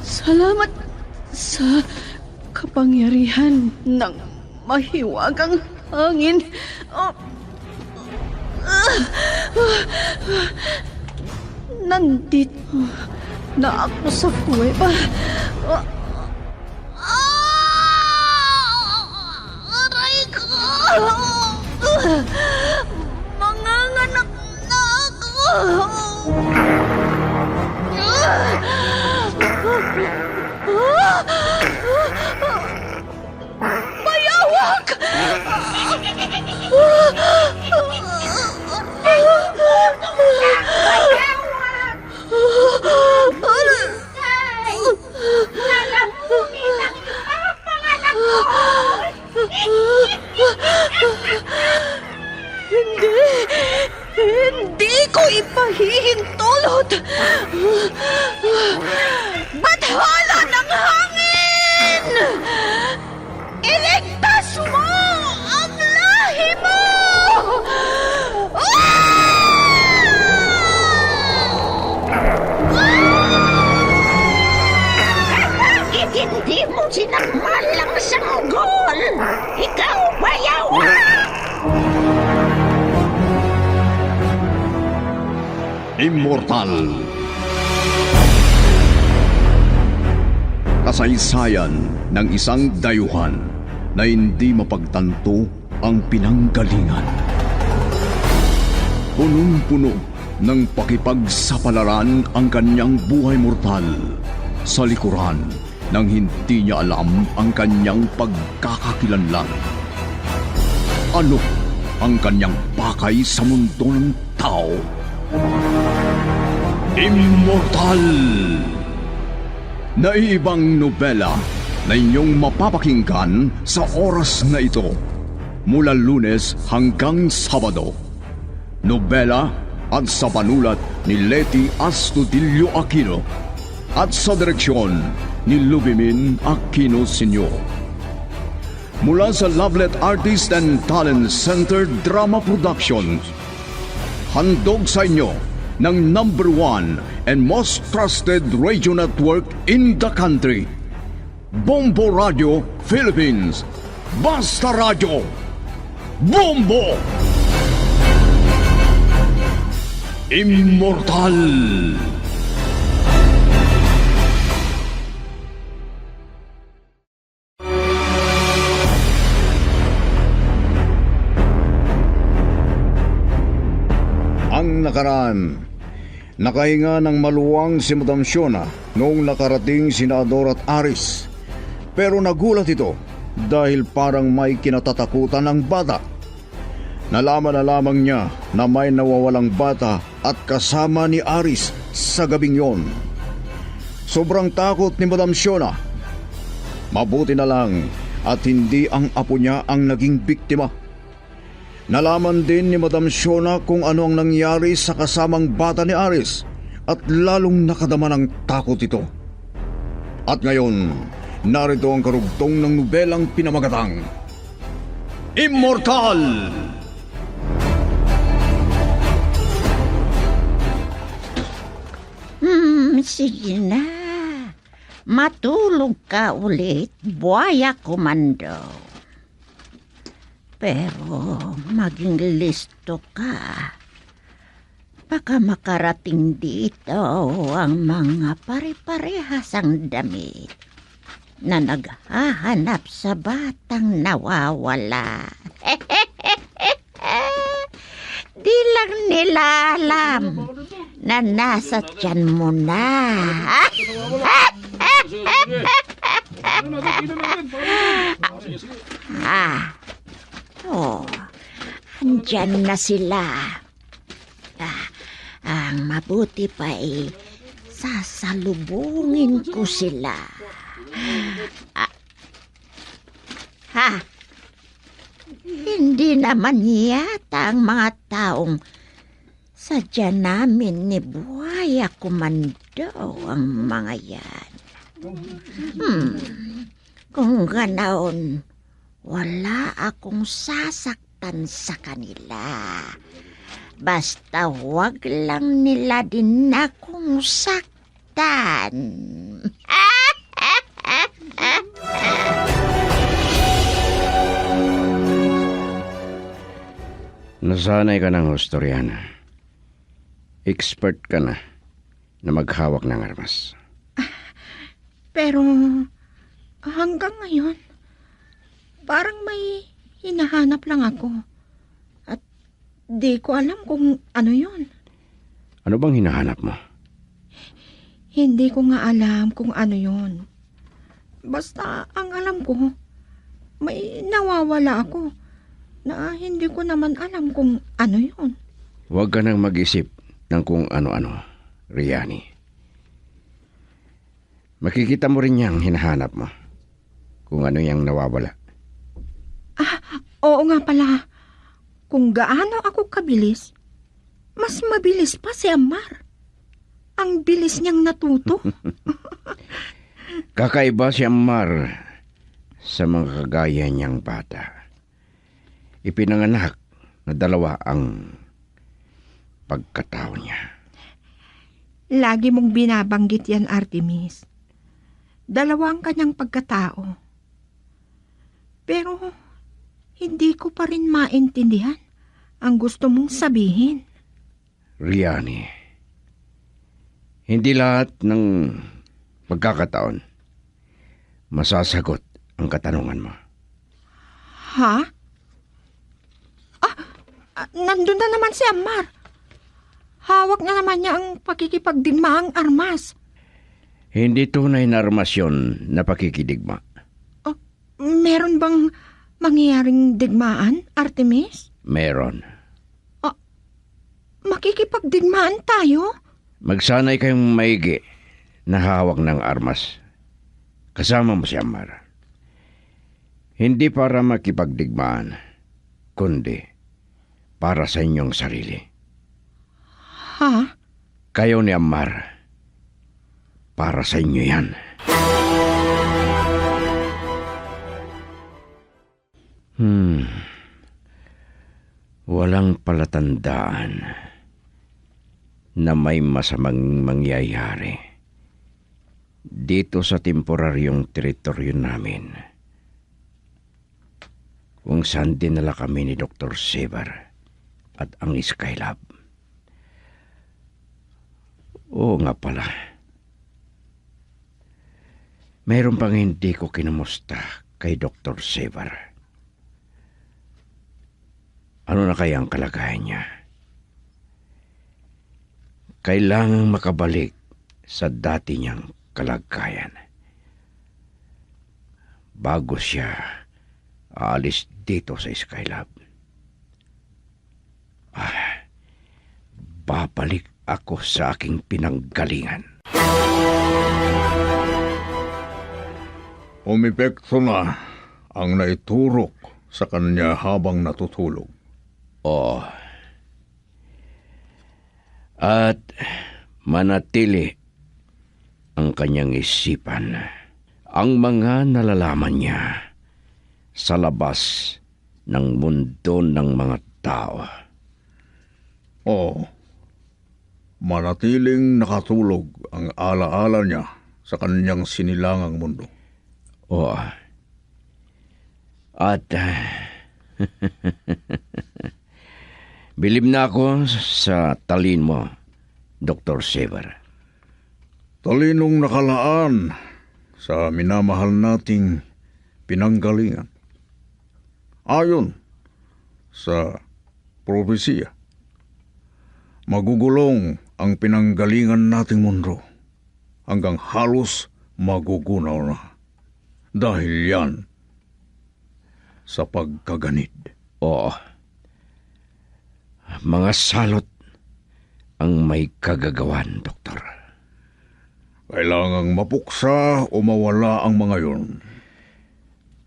Salamat sa kapangyarihan ng mahiwagang hangin. Nandito na ako sa kuweba. Aray ko! Manganganak na ako! Bayawak! Hindi ko ipahihintulot. Bathala ng hangin! Iligtas mo ang lahi mo! Hindi mo sinamalang sanggol! Ikaw, bayawak! Immortal. Kasaysayan ng isang dayuhan na hindi mapagtanto ang pinanggalingan. Punong-puno ng pakipagsapalaran ang kanyang buhay mortal sa likuran nang hindi niya alam ang kanyang pagkakakilanlan. Ano ang kanyang pakay sa mundo ng tao? Immortal! Naiibang nobela na inyong mapapakinggan sa oras na ito mula Lunes hanggang Sabado. Nobela at sa panulat ni Leti Astudillo Aquino at sa direksyon ni Lubimin Aquino Sr. Mula sa Lovelet Artist and Talent Center Drama Productions, handog sa inyo ng #1 and most trusted radio network in the country, Bombo Radio Philippines. Basta Radio Bombo! Immortal! Ang nakaraan, nakahinga ng maluwang si Madam Shona noong nakarating si Ador at Aris. Pero nagulat ito dahil parang may kinatatakutan ng bata. Nalaman na lamang niya na may nawawalang bata at kasama ni Aris sa gabing yon. Sobrang takot ni Madam Shona. Mabuti na lang at hindi ang apo niya ang naging biktima. Nalaman din ni Madam Shona kung ano ang nangyari sa kasamang bata ni Aris at lalong nakadama ng takot ito. At ngayon, narito ang karugtong ng nobelang pinamagatang Immortal! Sige na. Matulog ka ulit, buhaya komando. Pero maging listo ka. Baka makarating dito ang mga pare-parehasang damit na naghahanap sa batang nawawala. Di lang nila alam na nasa tiyan mo na. Andyan na sila. Ang mabuti pa ay sasalubungin ko sila. Hindi naman yata ang mga taong sadya namin ni Buhaya Komando ang mga yan. Kung ganaon, wala akong sasaktan sa kanila. Basta wag lang nila din akong saktan. Nasanay ka ng Hustoriana. Expert ka na maghawak ng armas. Pero hanggang ngayon, parang may hinahanap lang ako. At di ko alam kung ano yun. Ano bang hinahanap mo? Hindi ko nga alam kung ano yun. Basta ang alam ko, may nawawala ako na hindi ko naman alam kung ano yun. Huwag ka nang mag-isip ng kung ano-ano, Riani. Makikita mo rin niyang hinahanap mo kung ano yung nawawala. Oo nga pala, kung gaano ako kabilis, mas mabilis pa si Amar. Ang bilis niyang natuto. Kakaiba si Ammar sa mga kagaya niyang bata. Ipinanganak na dalawa ang pagkatao niya. Lagi mong binabanggit yan, Artemis. Dalawa ang kanyang pagkatao. Pero hindi ko pa rin maintindihan ang gusto mong sabihin. Riani, hindi lahat ng pagkakataon masasagot ang katanungan mo. Ha? Nandun na naman si Amar. Hawak na naman niya ang pakikipagdigmaang armas. Hindi tunay na armasyon na pakikidigma. Meron bang mangyayaring digmaan, Artemis? Meron. Makikipagdigmaan tayo? Magsanay kayong maigi na hawak ng armas. Kasama mo si Ammar. Hindi para makipagdigmaan, kundi para sa inyong sarili. Ha? Kayo ni Ammar, para sa inyo yan. Walang palatandaan na may masamang mangyayari dito sa temporaryong teritoryo namin kung saan dinala kami ni Dr. Sevar at ang Skylab. Oo nga pala. Mayroon pang hindi ko kinumusta kay Dr. Sevar. Ano na kaya ang kalagayan niya? Kailangang makabalik sa dati niyang kalagayan bago siya aalis dito sa Skylab. Babalik ako sa aking pinanggalingan. Umepekto na ang naiturok sa kanya habang natutulog. Oo. At manatili ang kanyang isipan, ang mga nalalaman niya sa labas ng mundo ng mga tao. Oo. Manatiling nakatulog ang alaala niya sa kanyang sinilangang mundo. Oo. At bilib na ako sa talin mo, Dr. Sevar. Talinong nakalaan sa minamahal nating pinanggalingan. Ayon sa propesiya, magugulong ang pinanggalingan nating mundo hanggang halos magugunaw na. Dahil yan sa pagkaganid. Oo. Mga salot ang may kagagawan, Doktor. Kailangang mapuksa o mawala ang mga yon.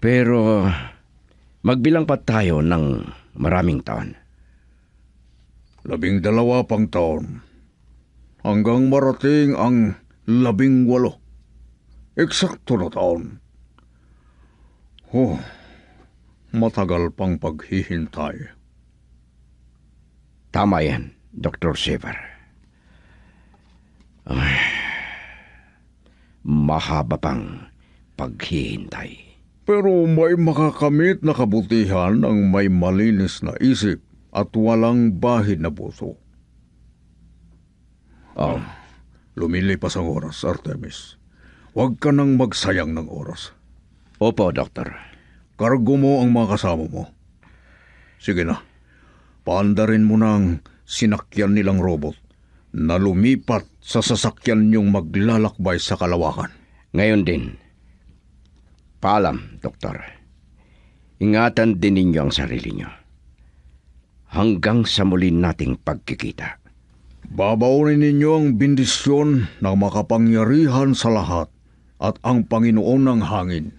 Pero magbilang pa tayo ng maraming taon. 12 pang taon. Hanggang marating ang 18. Eksakto na taon. Matagal pang paghihintay. Tama yan, Dr. Sever. Ay, mahaba pang paghihintay. Pero may makakamit na kabutihan ang may malinis na isip at walang bahid na puso. Oh, Lumilipas ang oras, Artemis. Huwag ka nang magsayang ng oras. opo, Doktor. Kargo mo ang mga kasama mo. Sige na, paandarin mo ng sinakyan nilang robot na lumipat sa sasakyan niyong maglalakbay sa kalawakan. Ngayon din, paalam, Doktor. Ingatan din ninyo ang sarili nyo. Hanggang sa muli nating pagkikita. Babaunin ninyo ang bendisyon ng makapangyarihan sa lahat at ang Panginoon ng hangin.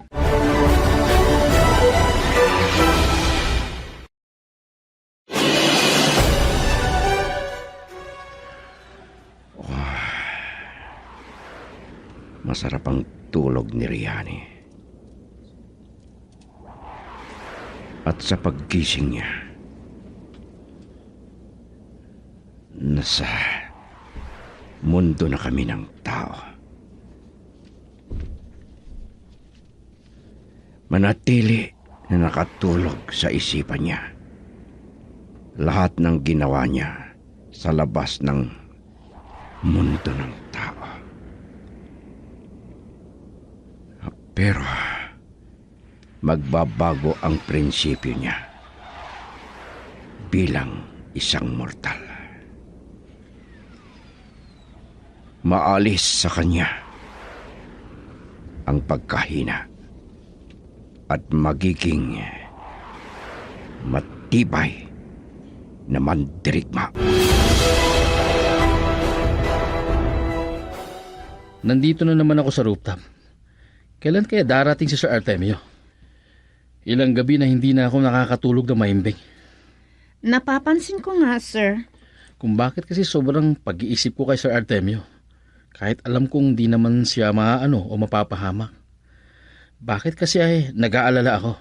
Masarap ang tulog ni Riani. At sa paggising niya, nasa mundo na kami ng tao. Manatili na nakatulog sa isipan niya lahat ng ginawa niya sa labas ng mundo ng tao. Pero magbabago ang prinsipyo niya bilang isang mortal. Maalis sa kanya ang pagkahina at magiging matibay na mandirigma. Nandito na naman ako sa rooftop. Kailan kaya darating si Sir Artemio? Ilang gabi na hindi na ako nakakatulog na mahimbing. Napapansin ko nga, sir. Kung bakit kasi sobrang pag-iisip ko kay Sir Artemio. Kahit alam kong di naman siya maaano o mapapahamak. Bakit kasi ay nag-aalala ako?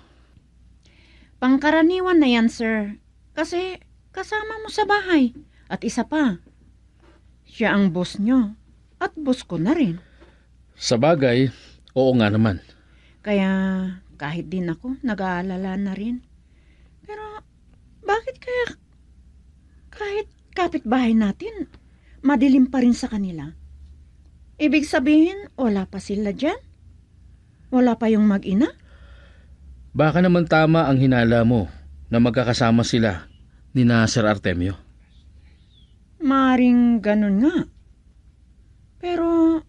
Pangkaraniwan na yan, sir. Kasi kasama mo sa bahay. At isa pa, siya ang boss nyo. At boss ko na rin. Sa bagay, oo nga naman. Kaya kahit din ako, nag-aalala na rin. Pero bakit kaya kahit kapitbahay natin, madilim pa rin sa kanila? Ibig sabihin, wala pa sila dyan? Wala pa yung mag-ina? Baka naman tama ang hinala mo na magkakasama sila ni na Sir Artemio. Maring ganun nga. Pero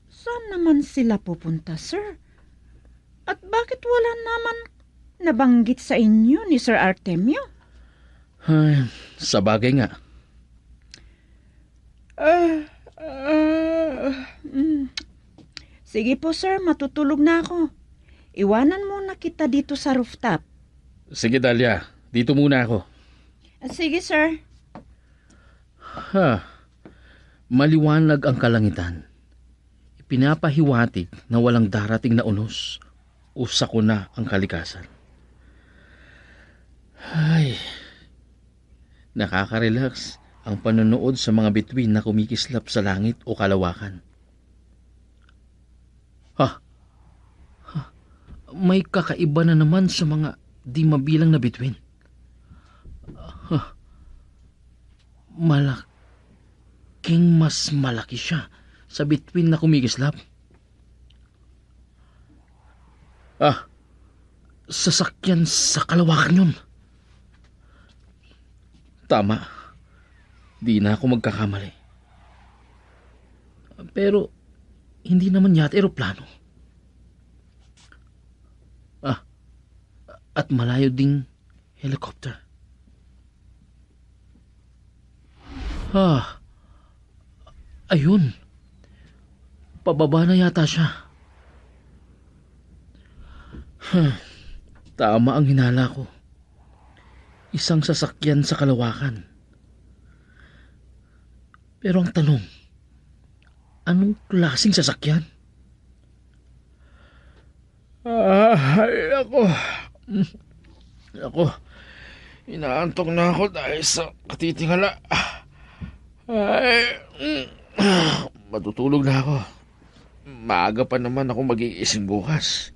saan naman sila pupunta, sir? At bakit wala naman nabanggit sa inyo ni Sir Artemio? Ay, sa bagay nga. Sige po, sir, matutulog na ako. Iwanan muna kita dito sa rooftop. Sige, Dahlia. Dito muna ako. Sige, sir. Maliwanag ang kalangitan. Ipinapahiwatig na walang darating na unos o sakuna ang kalikasan. Ay, nakaka-relax ang panonood sa mga bituin na kumikislap sa langit o kalawakan. May kakaiba na naman sa mga di mabilang na bituin. Malaking mas malaki siya sa bituin na kumikislap. Sasakyan sa kalawakan yun. Tama. Di na ako magkakamali. Pero, hindi naman yata eroplano. At malayo ding helicopter. Ayun. Pababa na yata siya. Tama ang hinala ko. Isang sasakyan sa kalawakan. Pero ang tanong, anong klaseng sasakyan? Ako, Inaantok na ako dahil sa katitingala. Ay, matutulog na ako. Maaga pa naman ako magigising bukas.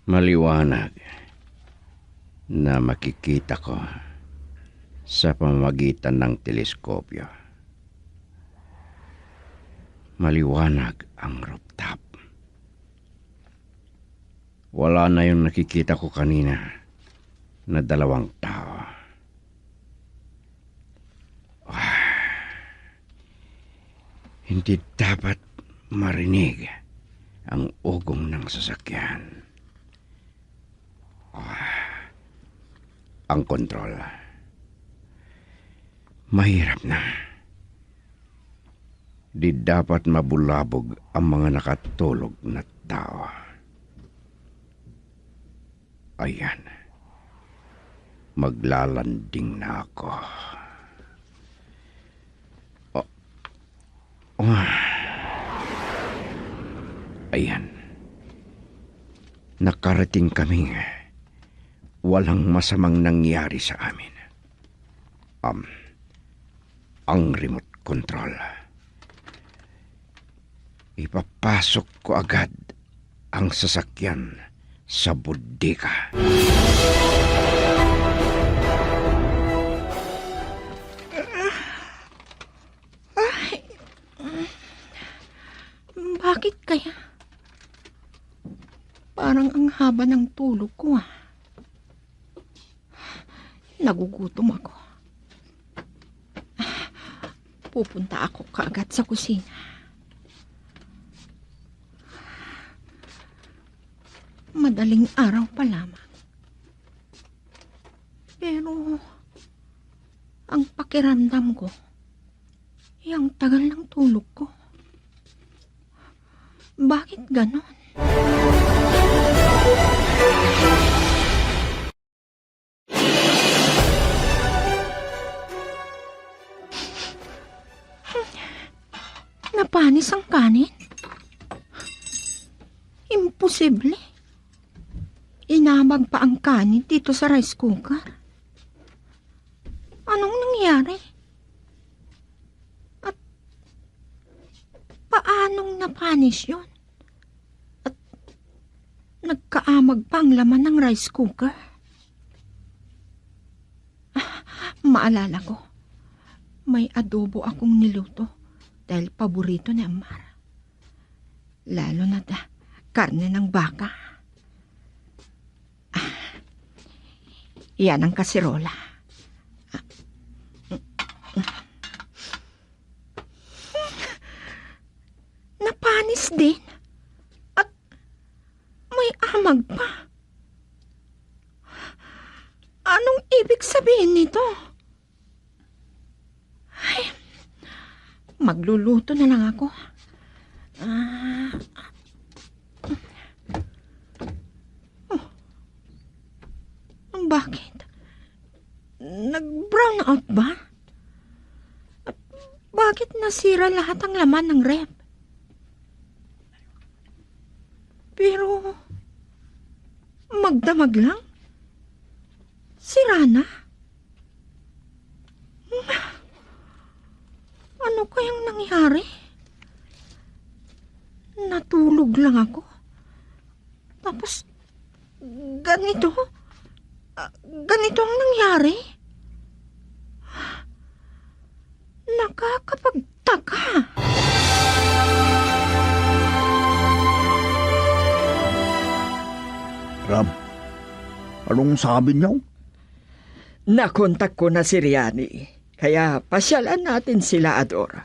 Maliwanag na makikita ko sa pamamagitan ng teleskopyo. Maliwanag ang rooftop. Wala na yung nakikita ko kanina na dalawang tao. Hindi dapat marinig ang ugong ng sasakyan. Ang kontrol. Mahirap na. Di dapat mabulabog ang mga nakatulog na tao. Ayan. Maglalanding na ako. Ayan. Nakarating kami. Walang masamang nangyari sa amin. Ang remote control. Ipapasok ko agad ang sasakyan sa bodega. Bakit kaya? Parang ang haba ng tulog ko Nagugutom ako. Pupunta ako kaagad sa kusina. Madaling araw pa lamang. Pero ang pakiramdam ko, yung tagal ng tulog ko. Bakit ganon? Napanis ang kanin? Imposible. Inamag pa ang kanin dito sa rice cooker. Anong nangyari? At paanong napanis yun? At nagkaamag pa ang laman ng rice cooker? Maalala ko, may adobo akong niluto dahil paborito ni Amara. Lalo na karne ng baka. Yan ang kasirola. Napanis din. At may amag pa. Anong ibig sabihin nito? Ay, magluluto na lang ako. Bakit? Nag-brown out ba? At bakit nasira lahat ang laman ng rep? Pero magdamag lang? Sira na? Ano kayang nangyari? Natulog lang ako. Tapos, ganito ang nangyari? Nakakapagtaka. Ram, anong sabi niyo? Nakontak ko na si Riani, kaya pasyalan natin sila, Adora.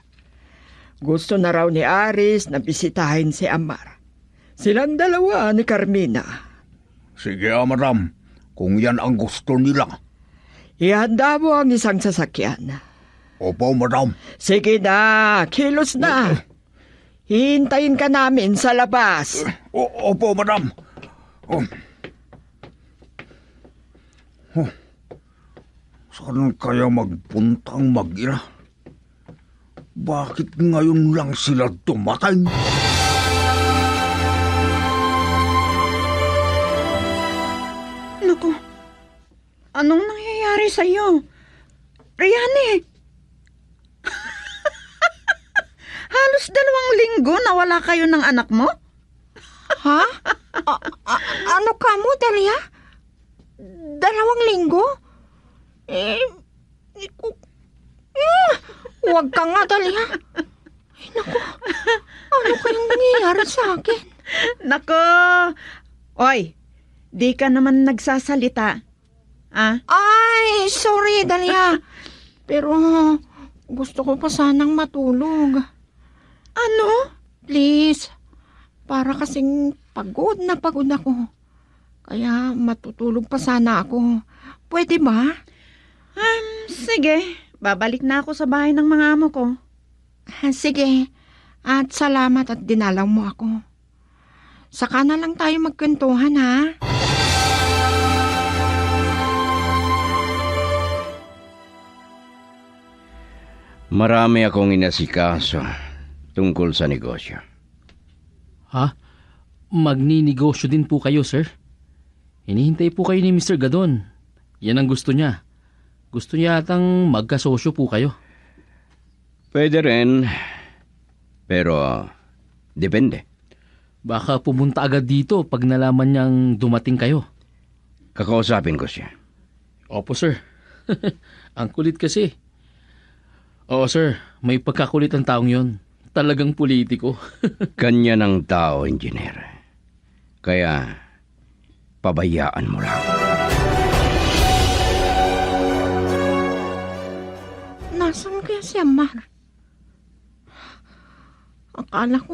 Gusto na raw ni Aris na bisitahin si Amar. Silang dalawa ni Carmina. Sige, madam. Kung yan ang gusto nila. Ihanda mo ang isang sasakyan. Opo, madam. Sige na, kilos na. Hintayin ka namin sa labas. Opo, madam. Saan kaya magpuntang mag-ina? Bakit ngayon lang sila dumating? Naku, anong nangyayari sa'yo? Riani! Halos 2 linggo na wala kayo ng anak mo? Ha? Ano ka mo, Dalia? 2 linggo? Huwag ka nga, Dalia. Ay, naku. Ano kayang nangyayari sa akin? Nako! Oy, di ka naman nagsasalita. Ah? Ay, sorry, Dalia. Pero gusto ko pa sanang matulog. Ano? Please. Para kasing pagod na pagod ako. Kaya matutulog pa sana ako. Pwede ba? Sige, babalik na ako sa bahay ng mga amo ko. Sige. At salamat at dinalaw mo ako. Saka na lang tayo magkwentuhan, ha? Marami akong inasikaso tungkol sa negosyo. Ha? Magninegosyo din po kayo, sir? Hinihintay po kayo ni Mr. Gadon. Yan ang gusto niya. Gusto niya atang magkasosyo po kayo. Pwede rin, pero depende. Baka pumunta agad dito pag nalaman niyang dumating kayo. Kakausapin ko siya. Opo, sir. Ang kulit kasi. Oo, sir. May pagkakulit ang taong yon. Talagang politiko. Kanya ng tao, engineer. Kaya, pabayaan mo lang. Nasaan kaya si Amar? Akala ko,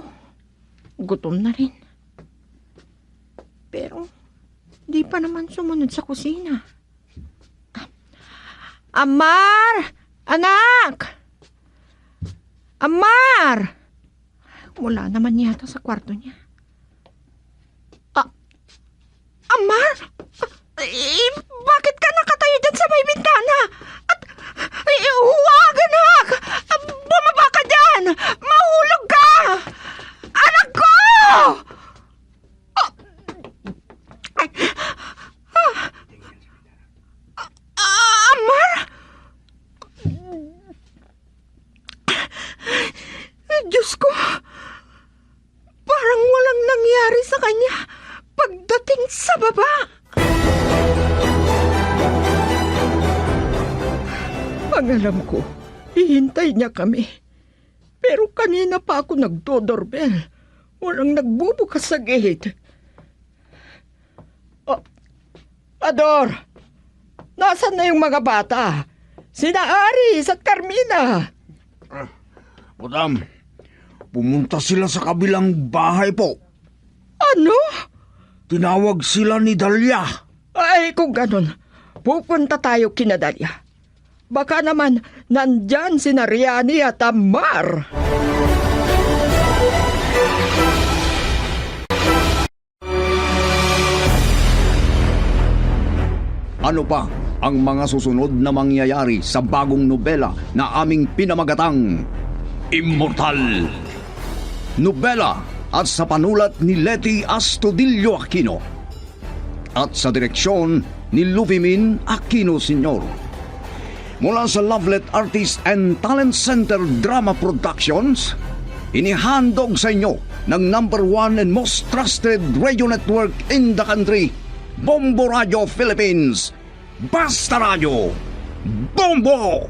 gutom na rin. Pero, di pa naman sumunod sa kusina. Amar! Anak! Amar! Wala naman yata sa kwarto niya. Amar! Bakit ka nakatayo dyan sa may bintana? At, huwag, anak! Bumaba ka dyan! Mahulog ka! Anak ko! Amar? Diyos ko, parang walang nangyari sa kanya pagdating sa baba. Ang alam ko, hihintay niya kami. Pero kanina pa ako nagdo-doorbell. Walang nagbubukas sa gate. Ador! Nasaan na yung mga bata? Sina Aris at Carmina. Madam, pumunta sila sa kabilang bahay po. Ano? Tinawag sila ni Dalia. Ay, kung ganon, pupunta tayo kina Dalia. Baka naman nandyan si Riani at Amar. Ano pa ang mga susunod na mangyayari sa bagong nobela na aming pinamagatang Immortal? Nobela at sa panulat ni Leti Astudillo Aquino at sa direksyon ni Lufimin Aquino Sr. Mula sa Lovelet Artist and Talent Center Drama Productions, inihandog sa inyo ng #1 and most trusted radio network in the country, Bombo Radio Philippines. Basta Radio Bombo!